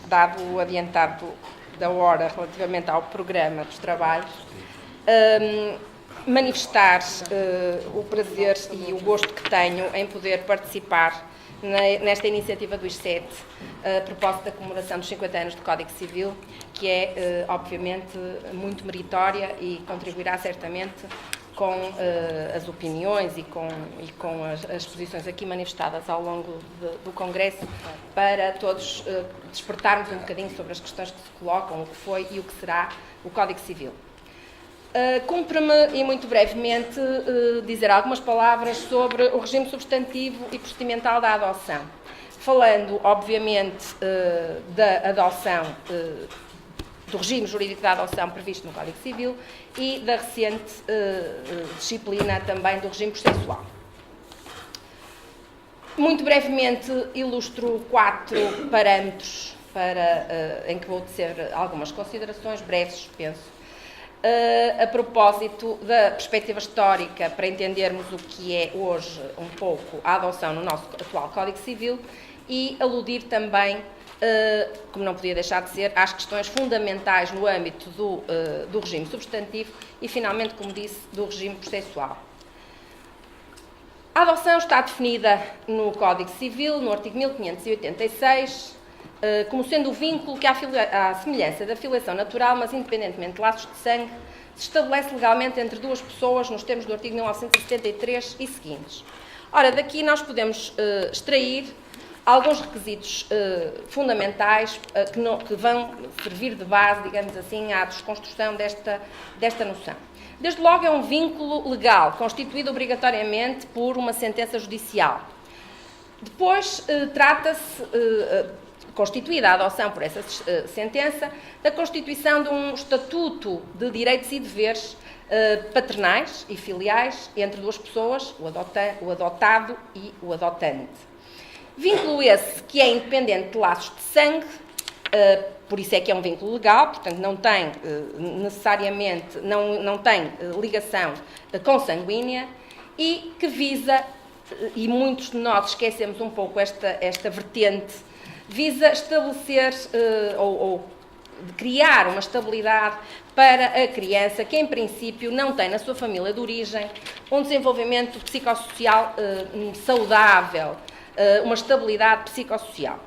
dado o adiantado da hora relativamente ao programa dos trabalhos, manifestar o prazer e o gosto que tenho em poder participar nesta iniciativa do ISCET, a propósito da comemoração dos 50 anos do Código Civil, que é, obviamente, muito meritória e contribuirá certamente com as opiniões e com as posições aqui manifestadas ao longo do Congresso, para todos despertarmos um bocadinho sobre as questões que se colocam, o que foi e o que será o Código Civil. Cumpre-me, e muito brevemente, dizer algumas palavras sobre o regime substantivo e procedimental da adoção, falando, obviamente, da adoção, do regime jurídico da adoção previsto no Código Civil e da recente disciplina também do regime processual. Muito brevemente ilustro 4 parâmetros em que vou tecer algumas considerações breves, penso, a propósito da perspectiva histórica, para entendermos o que é hoje um pouco a adoção no nosso atual Código Civil, e aludir também, como não podia deixar de ser, às questões fundamentais no âmbito do regime substantivo e, finalmente, como disse, do regime processual. A adoção está definida no Código Civil, no artigo 1586, como sendo o vínculo que, à semelhança da filiação natural, mas independentemente de laços de sangue, se estabelece legalmente entre duas pessoas, nos termos do artigo 1973 e seguintes. Ora, daqui nós podemos extrair alguns requisitos fundamentais que vão servir de base, digamos assim, à desconstrução desta noção. Desde logo, é um vínculo legal, constituído obrigatoriamente por uma sentença judicial. Depois, trata-se, constituída a adoção por essa sentença, da constituição de um estatuto de direitos e deveres paternais e filiais entre duas pessoas, o adotado e o adotante. Vínculo esse que é independente de laços de sangue, por isso é que é um vínculo legal, portanto não tem necessariamente, não tem ligação consanguínea, e que visa, e muitos de nós esquecemos um pouco esta vertente, visa estabelecer ou criar uma estabilidade para a criança que, em princípio, não tem na sua família de origem um desenvolvimento psicossocial saudável, uma estabilidade psicossocial.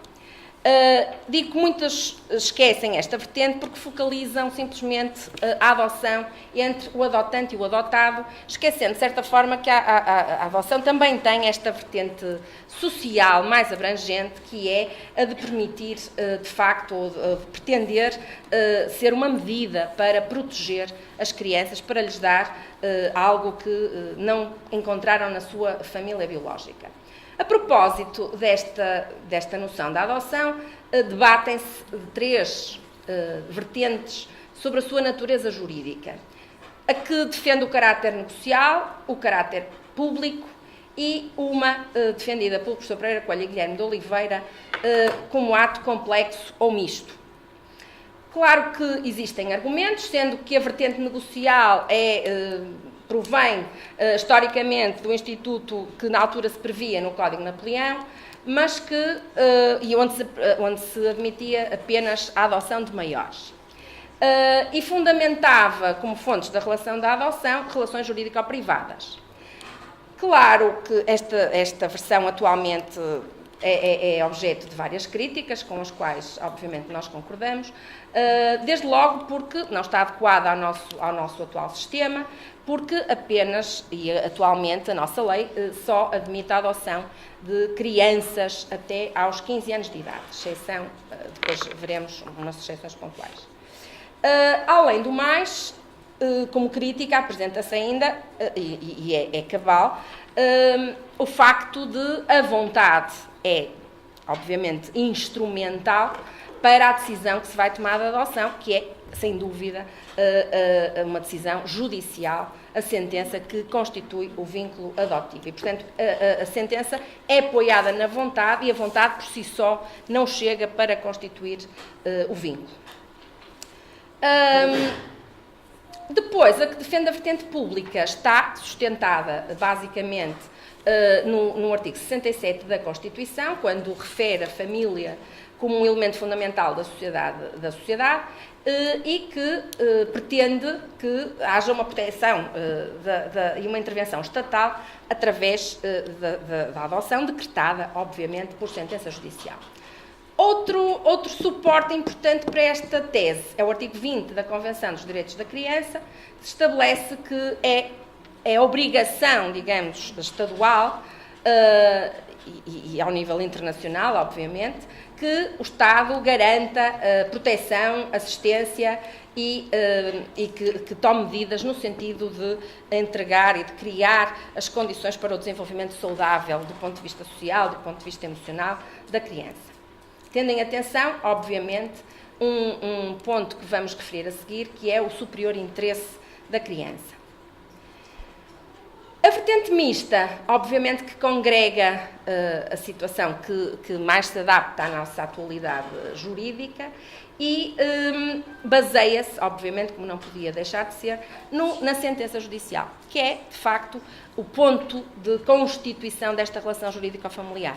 Digo que muitas esquecem esta vertente porque focalizam simplesmente a adoção entre o adotante e o adotado, esquecendo de certa forma que a adoção também tem esta vertente social mais abrangente, que é a de permitir, de facto, ou de pretender ser uma medida para proteger as crianças, para lhes dar algo que não encontraram na sua família biológica. A propósito desta noção da adoção, debatem-se 3 vertentes sobre a sua natureza jurídica. A que defende o caráter negocial, o caráter público e uma defendida pelo professor Pereira Coelho e Guilherme de Oliveira como ato complexo ou misto. Claro que existem argumentos, sendo que a vertente negocial provém historicamente do instituto que na altura se previa no Código Napoleão, mas onde se admitia apenas a adoção de maiores. E fundamentava como fontes da relação da adoção relações jurídico-privadas. Claro que esta versão atualmente é objeto de várias críticas, com as quais, obviamente, nós concordamos, desde logo porque não está adequada ao nosso atual sistema, porque apenas, e atualmente, a nossa lei só admite a adoção de crianças até aos 15 anos de idade, exceção, depois veremos umas exceções pontuais. Além do mais, como crítica, apresenta-se ainda, e é cabal, o facto de a vontade é, obviamente, instrumental para a decisão que se vai tomar da adoção, que é, sem dúvida, uma decisão judicial, a sentença que constitui o vínculo adotivo. E, portanto, a sentença é apoiada na vontade e a vontade por si só não chega para constituir o vínculo. Depois, a que defende a vertente pública está sustentada, basicamente, no artigo 67 da Constituição, quando refere a família como um elemento fundamental da sociedade e que pretende que haja uma proteção e uma intervenção estatal através da adoção decretada, obviamente, por sentença judicial. Outro suporte importante para esta tese é o artigo 20 da Convenção dos Direitos da Criança, que estabelece que é obrigação, digamos, estadual e ao nível internacional, obviamente, que o Estado garanta proteção, assistência e que tome medidas no sentido de entregar e de criar as condições para o desenvolvimento saudável do ponto de vista social, do ponto de vista emocional da criança. Tendo em atenção, obviamente, um ponto que vamos referir a seguir, que é o superior interesse da criança. A vertente mista, obviamente que congrega a situação que mais se adapta à nossa atualidade jurídica e baseia-se, obviamente, como não podia deixar de ser, na sentença judicial, que é, de facto, o ponto de constituição desta relação jurídico-familiar.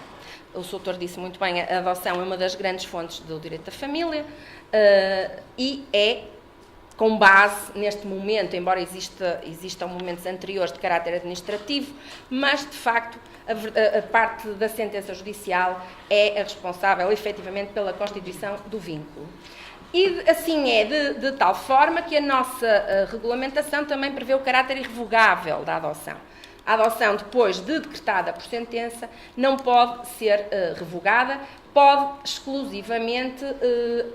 O Sr. Doutor disse muito bem, a adoção é uma das grandes fontes do direito da família e é com base neste momento, embora existam momentos anteriores de caráter administrativo, mas, de facto, a parte da sentença judicial é a responsável, efetivamente, pela constituição do vínculo. E assim é de tal forma que a nossa regulamentação também prevê o caráter irrevogável da adoção. A adoção, depois de decretada por sentença, não pode ser revogada, pode exclusivamente,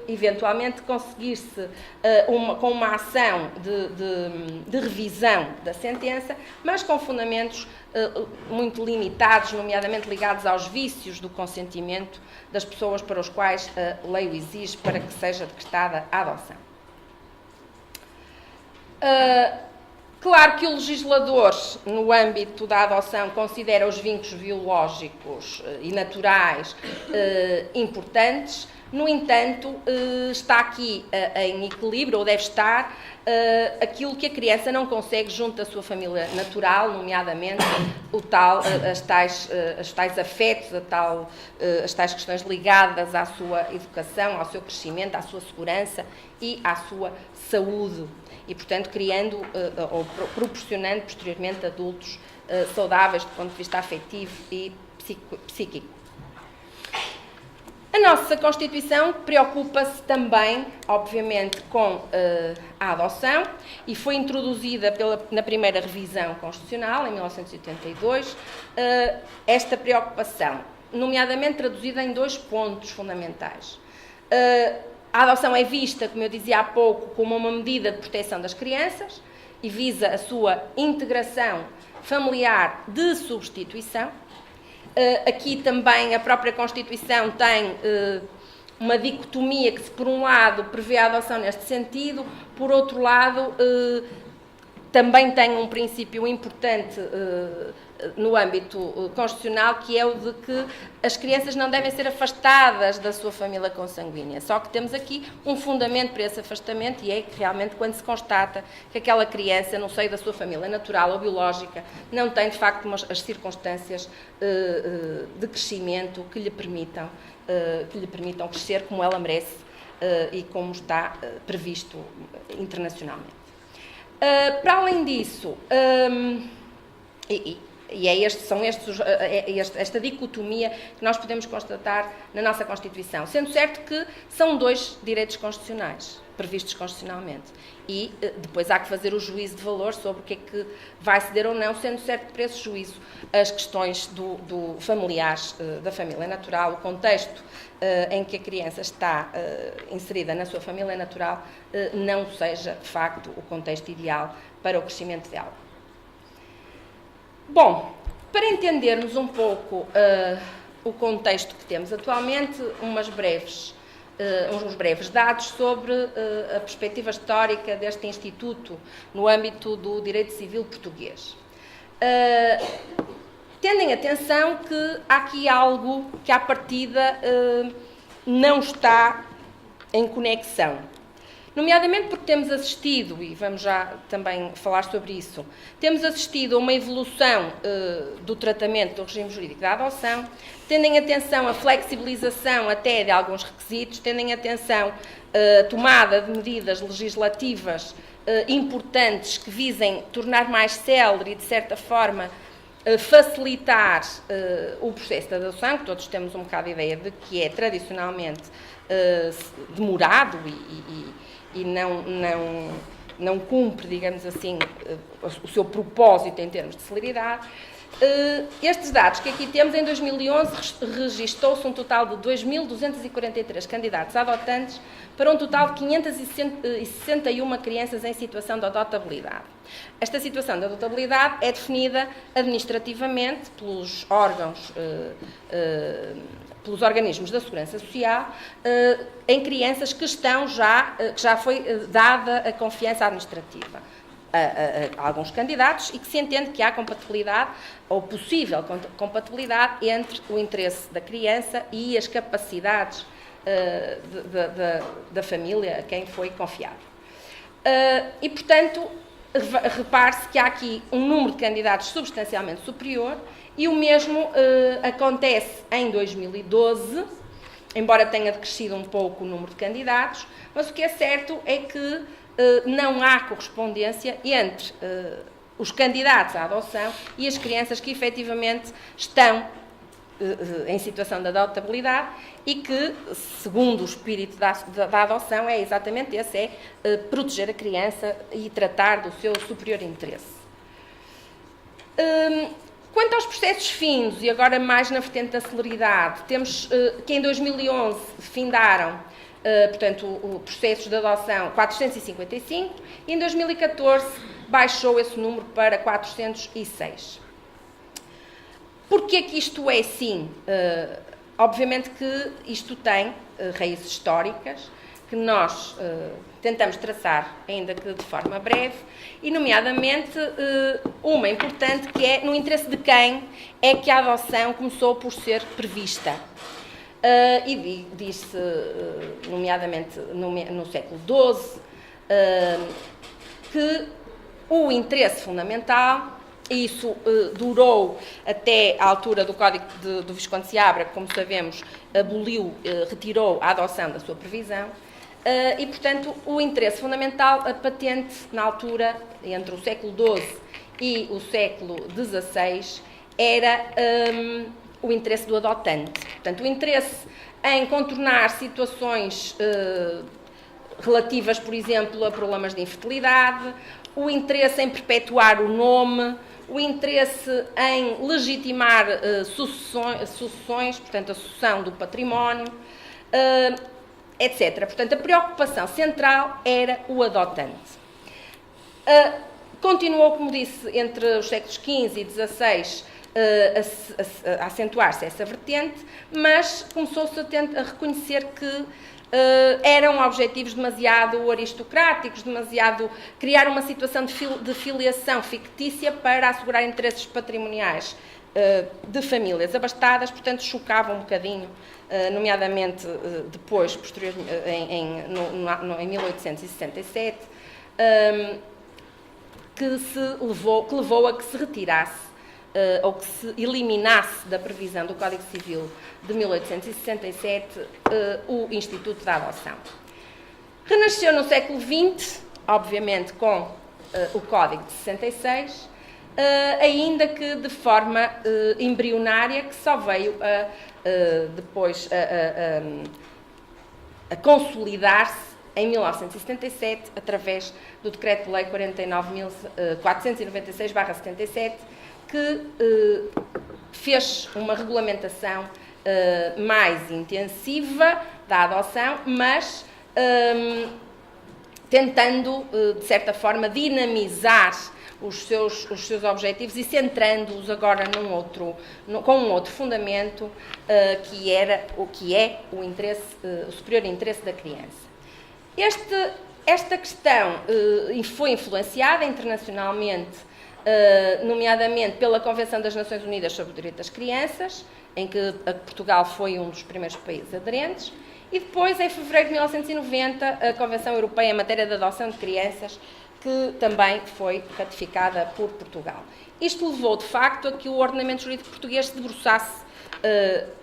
eventualmente, conseguir-se com uma ação de revisão da sentença, mas com fundamentos muito limitados, nomeadamente ligados aos vícios do consentimento das pessoas para os quais a lei o exige para que seja decretada a adoção. Claro que o legislador, no âmbito da adoção, considera os vínculos biológicos e naturais importantes. No entanto, está aqui em equilíbrio, ou deve estar, aquilo que a criança não consegue junto da sua família natural, nomeadamente os tais afetos, as tais questões ligadas à sua educação, ao seu crescimento, à sua segurança e à sua saúde. E, portanto, criando ou proporcionando posteriormente adultos saudáveis do ponto de vista afetivo e psíquico. A nossa Constituição preocupa-se também, obviamente, com a adoção e foi introduzida na primeira revisão constitucional, em 1982, esta preocupação, nomeadamente traduzida em 2 pontos fundamentais. A adoção é vista, como eu dizia há pouco, como uma medida de proteção das crianças e visa a sua integração familiar de substituição. Aqui também a própria Constituição tem uma dicotomia que, por um lado, prevê a adoção neste sentido, por outro lado, também tem um princípio importante no âmbito constitucional, que é o de que as crianças não devem ser afastadas da sua família consanguínea. Só que temos aqui um fundamento para esse afastamento e é que realmente quando se constata que aquela criança, no seio da sua família natural ou biológica, não tem de facto as circunstâncias de crescimento que lhe permitam crescer como ela merece e como está previsto internacionalmente. Para além disso, esta dicotomia que nós podemos constatar na nossa Constituição, sendo certo que são 2 direitos constitucionais previstos constitucionalmente e depois há que fazer o juízo de valor sobre o que é que vai ceder ou não, sendo certo que para esse juízo as questões do familiares, da família natural, o contexto em que a criança está inserida na sua família natural não seja, de facto, o contexto ideal para o crescimento dela. Bom, para entendermos um pouco o contexto que temos atualmente, uns breves dados sobre a perspectiva histórica deste Instituto no âmbito do direito civil português. Tendo em atenção que há aqui algo que, à partida, não está em conexão. nomeadamente porque temos assistido, e vamos já também falar sobre isso, temos assistido a uma evolução do tratamento do regime jurídico da adoção, tendo em atenção a flexibilização até de alguns requisitos, tendo em atenção a tomada de medidas legislativas importantes que visem tornar mais célere e, de certa forma, facilitar o processo de adoção, que todos temos um bocado a ideia de que é tradicionalmente demorado e não cumpre, digamos assim, o seu propósito em termos de celeridade. Estes dados que aqui temos, em 2011 registou-se um total de 2.243 candidatos adotantes para um total de 561 crianças em situação de adotabilidade. Esta situação de adotabilidade é definida administrativamente pelos órgãos, pelos organismos da Segurança Social, em crianças que já foi dada a confiança administrativa a alguns candidatos e que se entende que há compatibilidade ou possível compatibilidade entre o interesse da criança e as capacidades da família a quem foi confiado. E, portanto, repare-se que há aqui um número de candidatos substancialmente superior e o mesmo acontece em 2012, embora tenha decrescido um pouco o número de candidatos, mas o que é certo é que não há correspondência entre os candidatos à adoção e as crianças que efetivamente estão em situação de adotabilidade e que, segundo o espírito da adoção, é exatamente esse, é proteger a criança e tratar do seu superior interesse. Quanto aos processos findos, e agora mais na vertente da celeridade, temos que em 2011 findaram, portanto, processos de adoção 455 e em 2014 baixou esse número para 406. Porquê que isto é assim? Obviamente que isto tem raízes históricas que nós tentamos traçar, ainda que de forma breve, e nomeadamente uma importante que é no interesse de quem é que a adoção começou por ser prevista. E diz-se, nomeadamente no século XII, que o interesse fundamental, e isso durou até à altura do Código do Visconde de Seabra, que, como sabemos, retirou a adoção da sua previsão, e, portanto, o interesse fundamental, patente na altura, entre o século XII e o século XVI, era o interesse do adotante. Portanto, o interesse em contornar situações relativas, por exemplo, a problemas de infertilidade, o interesse em perpetuar o nome, o interesse em legitimar sucessões, portanto, a sucessão do património, etc. Portanto, a preocupação central era o adotante. Continuou, como disse, entre os séculos XV e XVI a acentuar-se essa vertente, mas começou-se a reconhecer que eram objetivos demasiado aristocráticos, criar uma situação de filiação fictícia para assegurar interesses patrimoniais de famílias abastadas, portanto chocava um bocadinho, nomeadamente depois, posteriormente, em 1867, que levou a que se retirasse ou que se eliminasse da previsão do Código Civil de 1867 o Instituto da Adoção. Renasceu no século XX, obviamente com o Código de 66, ainda que de forma embrionária, que só veio depois a consolidar-se em 1977, através do Decreto-Lei 49.496/77, que fez uma regulamentação mais intensiva da adoção, mas tentando, de certa forma, dinamizar os seus objetivos e centrando-os agora com um outro fundamento, que é o superior interesse da criança. Esta questão foi influenciada internacionalmente, nomeadamente pela Convenção das Nações Unidas sobre o Direito das Crianças, em que Portugal foi um dos primeiros países aderentes, E depois, em fevereiro de 1990, a Convenção Europeia em matéria de adoção de crianças, que também foi ratificada por Portugal. Isto levou, de facto, a que o ordenamento jurídico português se debruçasse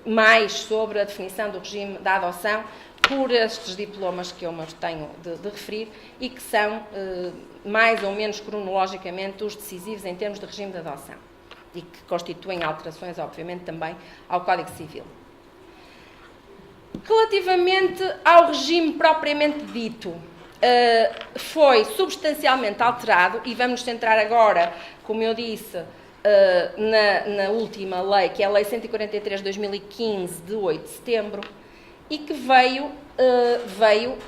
mais sobre a definição do regime da adoção por estes diplomas que eu me tenho de referir e que são, mais ou menos cronologicamente, os decisivos em termos de regime de adoção e que constituem alterações, obviamente, também ao Código Civil. Relativamente ao regime propriamente dito, foi substancialmente alterado e vamos nos centrar agora, como eu disse, na última lei, que é a Lei 143 de 2015, de 8 de setembro, e que veio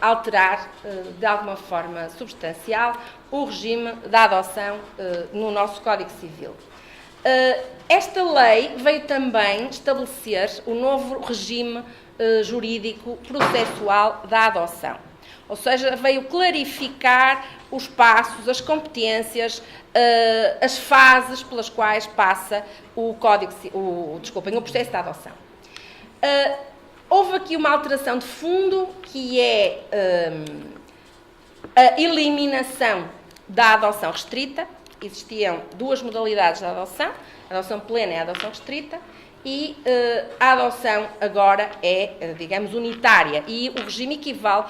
alterar, de alguma forma substancial, o regime da adoção no nosso Código Civil. Esta lei veio também estabelecer o novo regime jurídico processual da adoção. Ou seja, veio clarificar os passos, as competências, as fases pelas quais passa o processo de adoção. Houve aqui uma alteração de fundo, que é a eliminação da adoção restrita. Existiam duas modalidades de adoção, a adoção plena e a adoção restrita, e a adoção agora é, digamos, unitária, e o regime equivale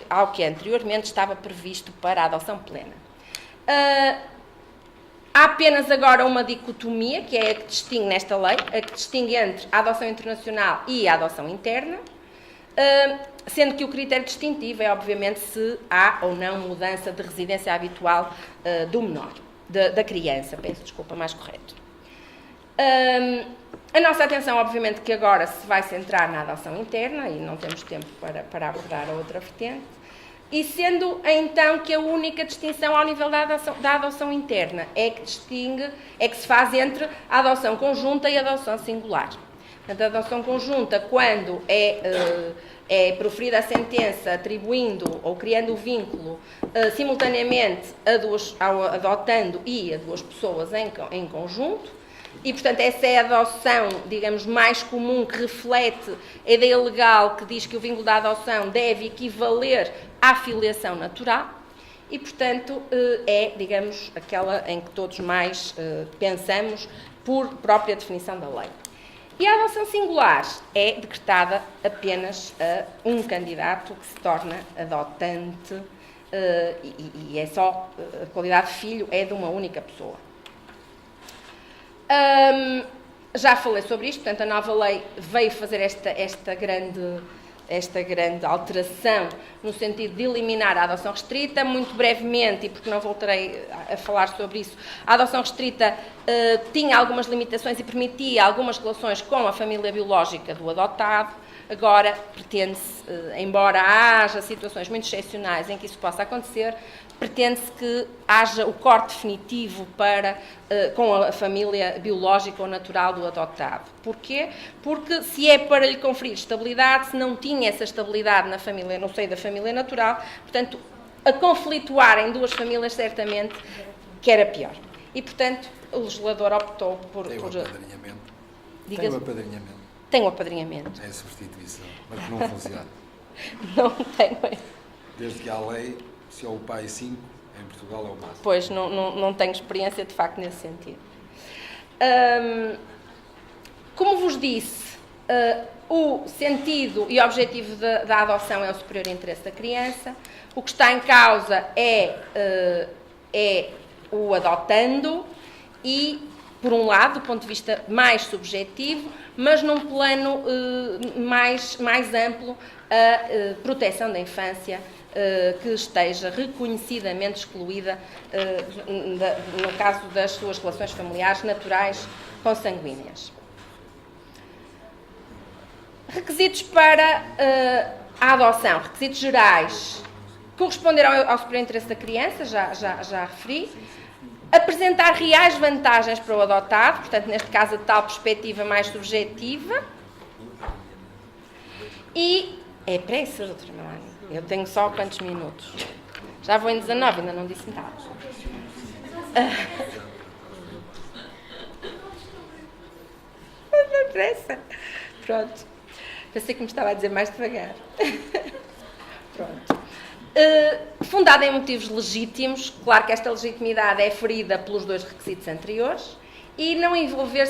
ao que anteriormente estava previsto para a adoção plena. Há apenas agora uma dicotomia, que é a que distingue nesta lei, a que distingue entre a adoção internacional e a adoção interna, sendo que o critério distintivo é, obviamente, se há ou não mudança de residência habitual do menor, da criança, peço desculpa, mais correto. A nossa atenção, obviamente, que agora se vai centrar na adoção interna, e não temos tempo para abordar a outra vertente, e sendo, então, que a única distinção ao nível da adoção interna é que se faz entre a adoção conjunta e a adoção singular. Portanto, a adoção conjunta, quando é proferida a sentença atribuindo ou criando o vínculo simultaneamente ao adotando e a duas pessoas em conjunto, e, portanto, essa é a adoção, digamos, mais comum, que reflete a ideia legal que diz que o vínculo da adoção deve equivaler à filiação natural e, portanto, é, digamos, aquela em que todos mais pensamos por própria definição da lei. E a adoção singular é decretada apenas a um candidato que se torna adotante e é só, a qualidade de filho é de uma única pessoa. Já falei sobre isto, portanto, a nova lei veio fazer esta grande alteração no sentido de eliminar a adoção restrita. Muito brevemente, e porque não voltarei a falar sobre isso, a adoção restrita tinha algumas limitações e permitia algumas relações com a família biológica do adotado. Agora, pretende-se, embora haja situações muito excepcionais em que isso possa acontecer, pretende-se que haja o corte definitivo com a família biológica ou natural do adotado. Porquê? Porque se é para lhe conferir estabilidade, se não tinha essa estabilidade no seio da família natural, portanto, a conflituar em duas famílias, certamente, que era pior. E, portanto, o legislador optou por... Tem o apadrinhamento. Tem o apadrinhamento. Tem o apadrinhamento. É a substituição, mas que não funciona. Não tem. Desde que há lei, se é o pai 5, em Portugal é o máximo. Pois, não tenho experiência, de facto, nesse sentido. Como vos disse, o sentido e objetivo da adoção é o superior interesse da criança. O que está em causa é o adotando e, por um lado, do ponto de vista mais subjetivo, mas num plano mais amplo, a proteção da infância que esteja reconhecidamente excluída no caso das suas relações familiares naturais consanguíneas. Requisitos para a adoção, requisitos gerais, corresponder ao superior interesse da criança, já referi. Apresentar reais vantagens para o adotado, portanto, neste caso, a tal perspectiva mais subjetiva. E é pressa, doutora Melania. Eu tenho só quantos minutos? Já vou em 19, ainda não disse nada. Não é pressa. Pronto. Pensei que me estava a dizer mais devagar. Pronto. Fundada em motivos legítimos, claro que esta legitimidade é ferida pelos dois requisitos anteriores, e não envolver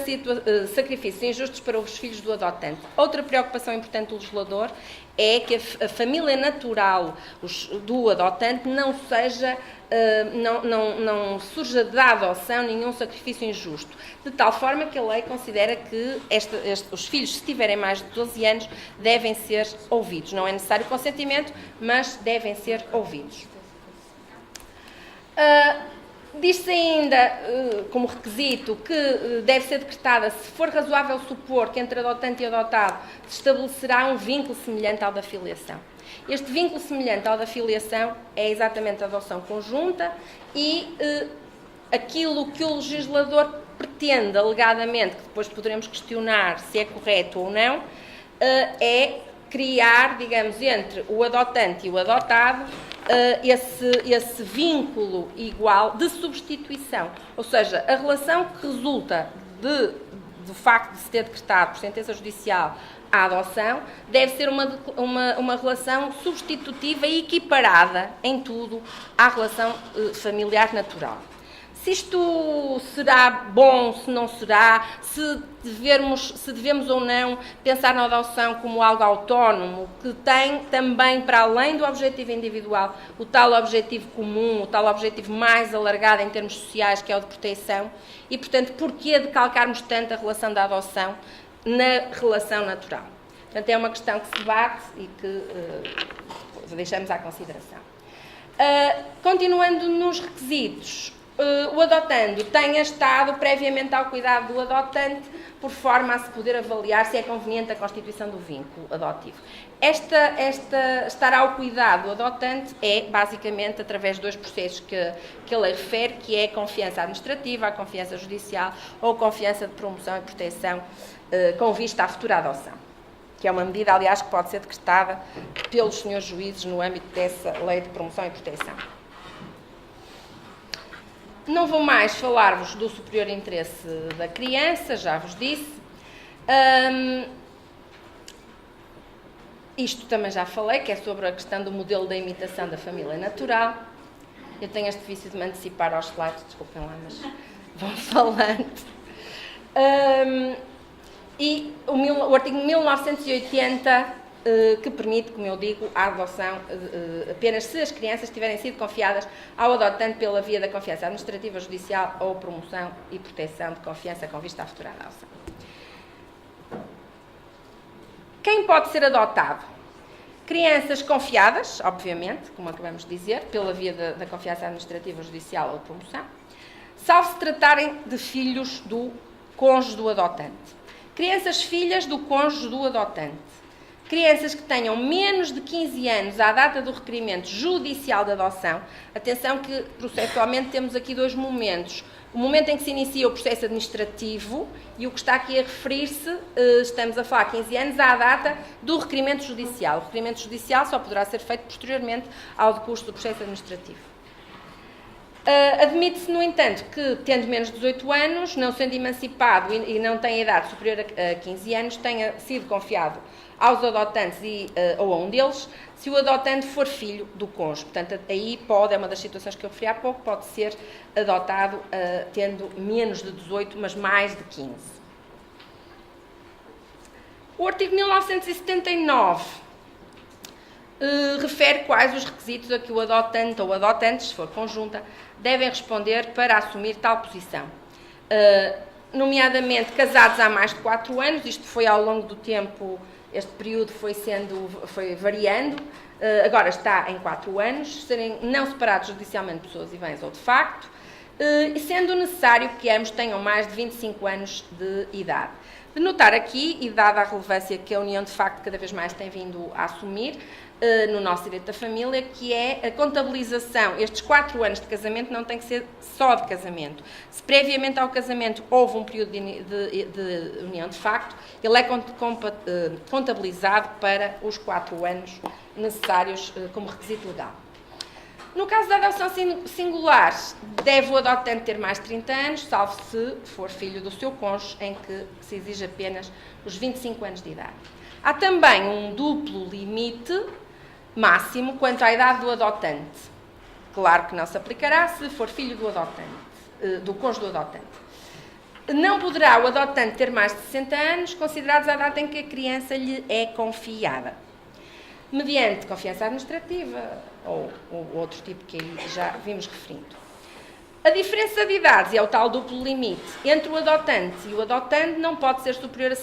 sacrifícios injustos para os filhos do adotante. Outra preocupação importante do legislador é que a família natural do adotante não seja, não surja da adoção nenhum sacrifício injusto, de tal forma que a lei considera que os filhos, se tiverem mais de 12 anos, devem ser ouvidos. Não é necessário consentimento, mas devem ser ouvidos. Diz-se ainda, como requisito, que deve ser decretada, se for razoável supor que entre adotante e adotado se estabelecerá um vínculo semelhante ao da filiação. Este vínculo semelhante ao da filiação é exatamente a adoção conjunta e aquilo que o legislador pretende, alegadamente, que depois poderemos questionar se é correto ou não, é criar, digamos, entre o adotante e o adotado, esse vínculo igual de substituição. Ou seja, a relação que resulta do facto de se ter decretado por sentença judicial a adoção deve ser uma relação substitutiva e equiparada em tudo à relação familiar natural. Se isto será bom, se não será, se devemos ou não pensar na adoção como algo autónomo, que tem também, para além do objetivo individual, o tal objetivo comum, o tal objetivo mais alargado em termos sociais, que é o de proteção, e, portanto, porquê de calcarmos tanto a relação da adoção na relação natural? Portanto, é uma questão que se debate e que deixamos à consideração. Continuando nos requisitos, o adotando tenha estado previamente ao cuidado do adotante, por forma a se poder avaliar se é conveniente a constituição do vínculo adotivo. Esta estar ao cuidado do adotante é, basicamente, através de dois processos que a lei refere, que é a confiança administrativa, a confiança judicial ou a confiança de promoção e proteção com vista à futura adoção, que é uma medida, aliás, que pode ser decretada pelos senhores juízes no âmbito dessa lei de promoção e proteção. Não vou mais falar-vos do superior interesse da criança, já vos disse. Isto também já falei, que é sobre a questão do modelo da imitação da família natural. Eu tenho este vício de me antecipar aos slides, desculpem lá, mas vão falando. E o artigo 1980, que permite, como eu digo, a adoção apenas se as crianças tiverem sido confiadas ao adotante pela via da confiança administrativa, judicial ou promoção e proteção de confiança com vista à futura adoção. Quem pode ser adotado? Crianças confiadas, obviamente, como acabamos de dizer, pela via da confiança administrativa, judicial ou promoção, salvo se tratarem de filhos do cônjuge do adotante. Crianças filhas do cônjuge do adotante. Crianças que tenham menos de 15 anos à data do requerimento judicial de adoção. Atenção que, processualmente, temos aqui dois momentos. O momento em que se inicia o processo administrativo e o que está aqui a referir-se, estamos a falar 15 anos à data do requerimento judicial. O requerimento judicial só poderá ser feito posteriormente ao decurso do processo administrativo. Admite-se, no entanto, que, tendo menos de 18 anos, não sendo emancipado e não tem idade superior a 15 anos, tenha sido confiado aos adotantes ou a um deles, se o adotante for filho do cônjuge. Portanto, aí é uma das situações que eu referi há pouco, pode ser adotado tendo menos de 18, mas mais de 15. O artigo 1979 refere quais os requisitos a que o adotante ou adotantes, se for conjunta, devem responder para assumir tal posição. Nomeadamente, casados há mais de 4 anos, isto foi ao longo do tempo. Este período foi variando, agora está em 4 anos, serem não separados judicialmente pessoas e bens ou de facto, e sendo necessário que ambos tenham mais de 25 anos de idade. De notar aqui, e dada a relevância que a união de facto cada vez mais tem vindo a assumir no nosso direito da família, que é a contabilização. Estes 4 anos de casamento não tem que ser só de casamento. Se previamente ao casamento houve um período de união de facto, ele é contabilizado para os 4 anos necessários como requisito legal. No caso da adoção singular, deve o adotante ter mais de 30 anos, salvo se for filho do seu cônjuge, em que se exige apenas os 25 anos de idade. Há também um duplo limite máximo quanto à idade do adotante. Claro que não se aplicará se for filho do adotante, do cônjuge do adotante. Não poderá o adotante ter mais de 60 anos, considerados a data em que a criança lhe é confiada, mediante confiança administrativa ou outro tipo que aí já vimos referindo. A diferença de idades, e é o tal duplo limite, entre o adotante e o adotando não pode ser superior a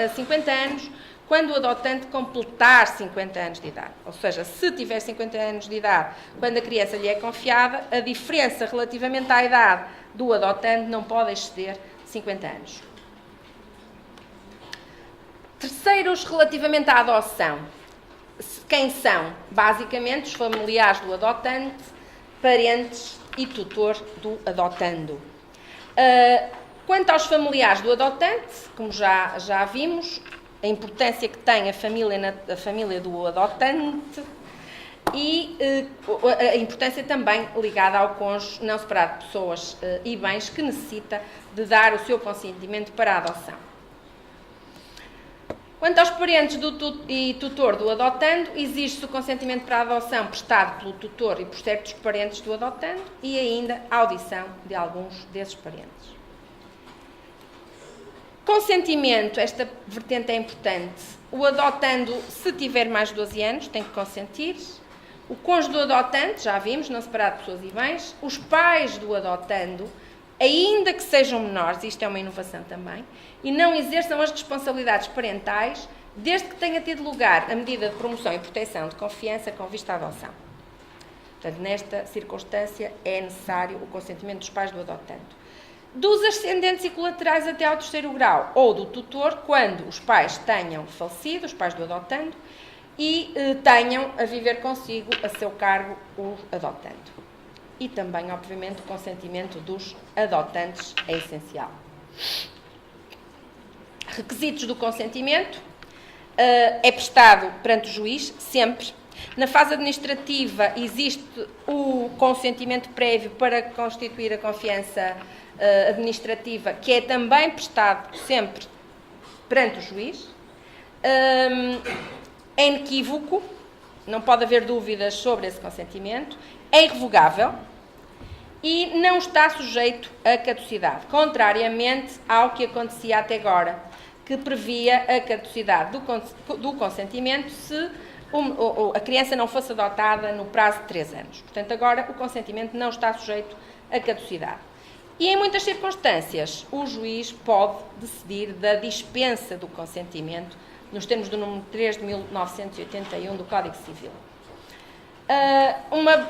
50 anos quando o adotante completar 50 anos de idade. Ou seja, se tiver 50 anos de idade quando a criança lhe é confiada, a diferença relativamente à idade do adotante não pode exceder 50 anos. Terceiros, relativamente à adoção. Quem são? Basicamente, os familiares do adotante, parentes e tutor do adotando. Quanto aos familiares do adotante, como já vimos, a importância que tem a família do adotante e a importância também ligada ao cônjuge não separado de pessoas e bens que necessita de dar o seu consentimento para a adoção. Quanto aos parentes e tutor do adotando, exige-se o consentimento para a adoção prestado pelo tutor e por certos parentes do adotando e ainda a audição de alguns desses parentes. Consentimento, esta vertente é importante. O adotando, se tiver mais de 12 anos, tem que consentir. O cônjuge do adotante, já vimos, não separado de pessoas e bens. Os pais do adotando, ainda que sejam menores, isto é uma inovação também, e não exerçam as responsabilidades parentais, desde que tenha tido lugar a medida de promoção e proteção de confiança com vista à adoção. Portanto, nesta circunstância é necessário o consentimento dos pais do adotando. Dos ascendentes e colaterais até ao 3º grau, ou do tutor, quando os pais tenham falecido, os pais do adotando, e tenham a viver consigo a seu cargo o adotando. E também, obviamente, o consentimento dos adotantes é essencial. Requisitos do consentimento. É prestado perante o juiz, sempre. Na fase administrativa existe o consentimento prévio para constituir a confiança administrativa, que é também prestado sempre perante o juiz. É inequívoco, não pode haver dúvidas sobre esse consentimento, é irrevogável e não está sujeito a caducidade, contrariamente ao que acontecia até agora, que previa a caducidade do consentimento se a criança não fosse adotada no prazo de 3 anos. Portanto, agora o consentimento não está sujeito a caducidade. E em muitas circunstâncias, o juiz pode decidir da dispensa do consentimento, nos termos do número 3 de 1981 do Código Civil. Uma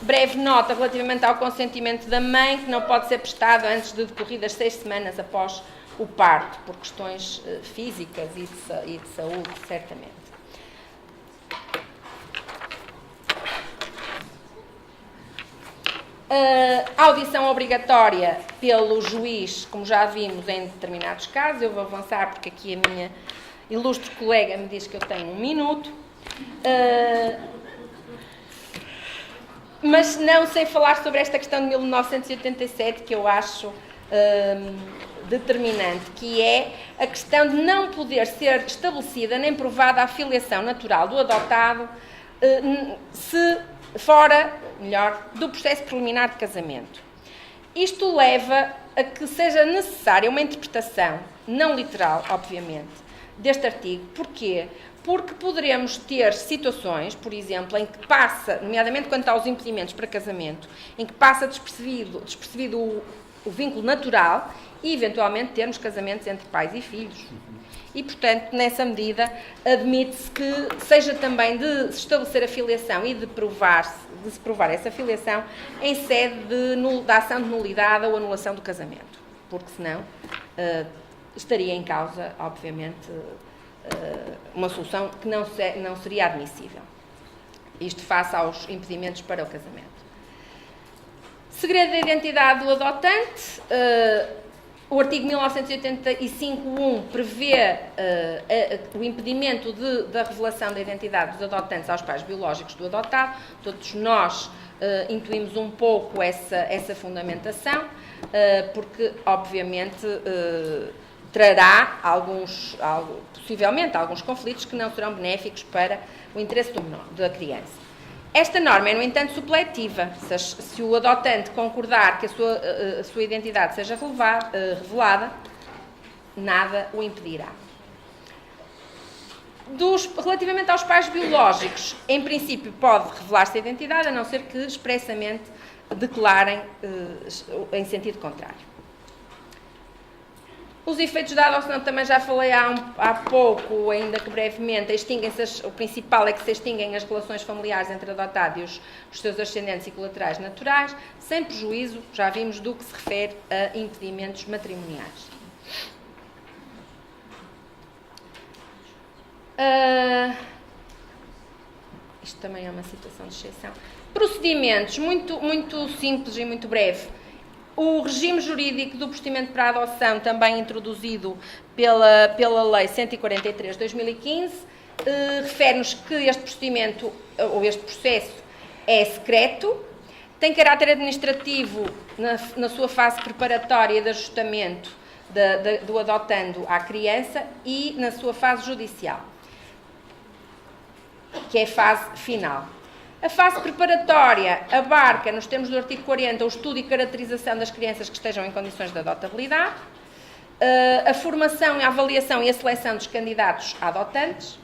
breve nota relativamente ao consentimento da mãe, que não pode ser prestado antes de decorridas 6 semanas após o parto, por questões físicas e de saúde, certamente. A audição obrigatória pelo juiz, como já vimos em determinados casos, eu vou avançar porque aqui a minha ilustre colega me diz que eu tenho 1 minuto, mas não sem falar sobre esta questão de 1987, que eu acho determinante, que é a questão de não poder ser estabelecida nem provada a filiação natural do adotado se fora, do processo preliminar de casamento. Isto leva a que seja necessária uma interpretação, não literal, obviamente, deste artigo. Porquê? Porque poderemos ter situações, por exemplo, em que passa, nomeadamente quanto aos impedimentos para casamento, em que passa despercebido o vínculo natural e, eventualmente, termos casamentos entre pais e filhos. E, portanto, nessa medida, admite-se que seja também de se estabelecer a filiação e de se provar essa filiação em sede da ação de nulidade ou anulação do casamento, porque senão estaria em causa, obviamente, uma solução que não seria admissível. Isto face aos impedimentos para o casamento. Segredo da identidade do adotante. O artigo 1985.1 prevê o impedimento da revelação da identidade dos adotantes aos pais biológicos do adotado. Todos nós intuímos um pouco essa fundamentação, porque, obviamente, trará possivelmente alguns conflitos que não serão benéficos para o interesse do menor, da criança. Esta norma é, no entanto, supletiva. Se o adotante concordar que a sua identidade seja revelada, nada o impedirá. Relativamente aos pais biológicos, em princípio pode revelar-se a identidade, a não ser que expressamente declarem em sentido contrário. Os efeitos da adoção também já falei há pouco, ainda que brevemente. O principal é que se extinguem as relações familiares entre adotado e os seus ascendentes e colaterais naturais, sem prejuízo, já vimos, do que se refere a impedimentos matrimoniais. Isto também é uma situação de exceção. Procedimentos, muito simples e muito breve. O regime jurídico do procedimento para a adoção, também introduzido pela Lei 143 de 2015, refere-nos que este procedimento, ou este processo, é secreto, tem caráter administrativo na sua fase preparatória de ajustamento do adotando à criança e na sua fase judicial, que é a fase final. A fase preparatória abarca, nos termos do artigo 40, o estudo e caracterização das crianças que estejam em condições de adotabilidade, a formação, a avaliação e a seleção dos candidatos a adotantes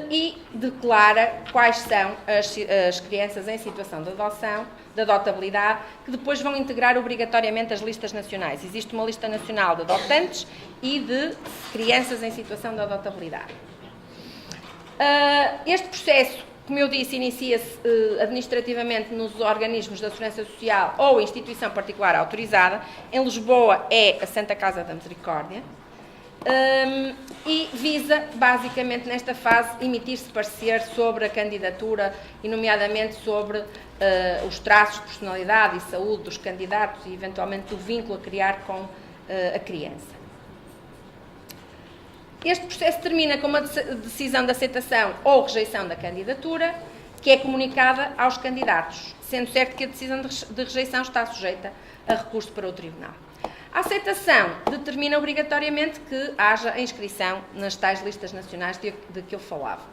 e declara quais são as crianças em situação de adoção, de adotabilidade, que depois vão integrar obrigatoriamente as listas nacionais. Existe uma lista nacional de adotantes e de crianças em situação de adotabilidade. Este processo, como eu disse, inicia-se administrativamente nos organismos da Segurança Social ou instituição particular autorizada. Em Lisboa é a Santa Casa da Misericórdia. E visa, basicamente, nesta fase, emitir-se parecer sobre a candidatura e, nomeadamente, sobre os traços de personalidade e saúde dos candidatos e, eventualmente, o vínculo a criar com a criança. Este processo termina com uma decisão de aceitação ou rejeição da candidatura, que é comunicada aos candidatos, sendo certo que a decisão de rejeição está sujeita a recurso para o Tribunal. A aceitação determina obrigatoriamente que haja a inscrição nas tais listas nacionais de que eu falava.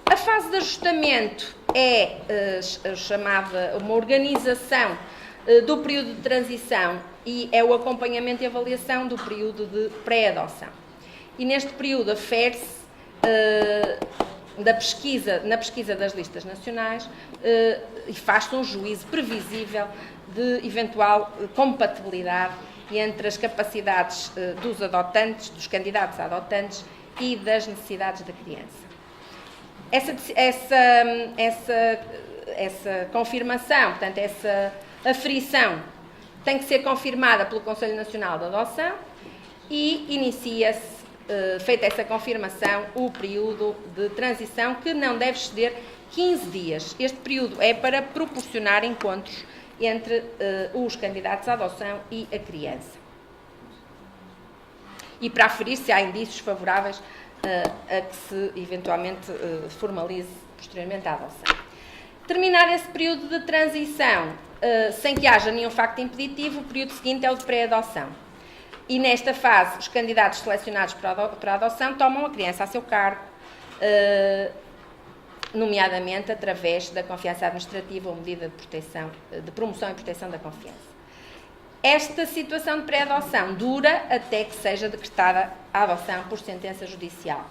A fase de ajustamento é chamada uma organização do período de transição e é o acompanhamento e avaliação do período de pré-adoção. E neste período afere-se na pesquisa das listas nacionais e faz-se um juízo previsível de eventual compatibilidade entre as capacidades dos adotantes, dos candidatos a adotantes e das necessidades da criança. Essa confirmação, portanto, essa aferição tem que ser confirmada pelo Conselho Nacional de Adoção e inicia-se, feita essa confirmação, o período de transição, que não deve exceder 15 dias. Este período é para proporcionar encontros entre os candidatos à adoção e a criança. E para aferir se há indícios favoráveis a que se eventualmente formalize posteriormente a adoção. Terminar esse período de transição sem que haja nenhum facto impeditivo, o período seguinte é o de pré-adoção. E nesta fase, os candidatos selecionados para a adoção tomam a criança a seu cargo, nomeadamente através da confiança administrativa ou medida de proteção, de promoção e proteção da confiança. Esta situação de pré-adoção dura até que seja decretada a adoção por sentença judicial.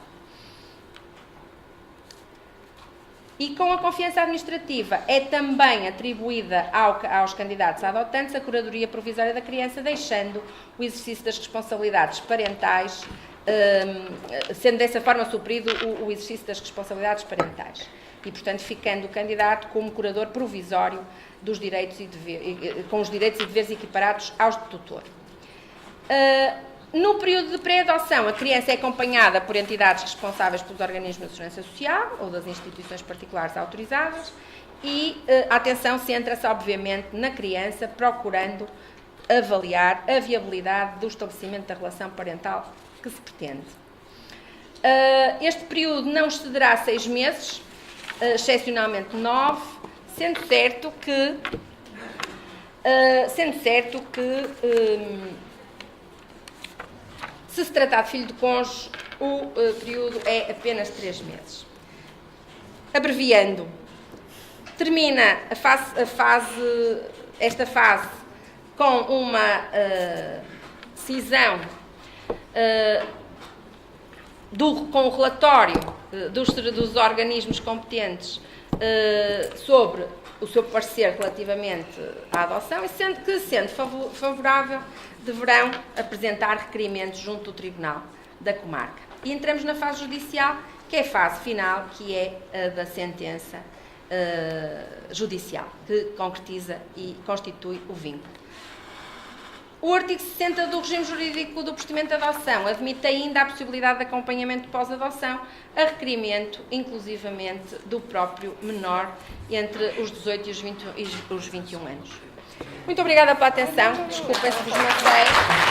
E com a confiança administrativa é também atribuída aos candidatos a adotantes a curadoria provisória da criança, deixando o exercício das responsabilidades parentais, sendo dessa forma suprido o exercício das responsabilidades parentais. E, portanto, ficando o candidato como curador provisório dos direitos com os direitos e deveres equiparados aos do tutor. No período de pré-adoção, a criança é acompanhada por entidades responsáveis pelos organismos de segurança social ou das instituições particulares autorizadas e a atenção centra-se, obviamente, na criança, procurando avaliar a viabilidade do estabelecimento da relação parental que se pretende. Este período não excederá 6 meses, excepcionalmente 9, sendo certo que se se tratar de filho de cônjuge, o período é apenas 3 meses. Abreviando, termina esta fase com uma decisão com o relatório dos organismos competentes sobre o seu parecer relativamente à adoção e sendo favorável, deverão apresentar requerimentos junto do Tribunal da Comarca. E entramos na fase judicial, que é a fase final, que é a da sentença judicial, que concretiza e constitui o vínculo. O artigo 60 do regime jurídico do procedimento de adoção admite ainda a possibilidade de acompanhamento pós-adoção a requerimento, inclusivamente, do próprio menor entre os 18 e os 21 anos. Muito obrigada pela atenção. Desculpem se vos mancei.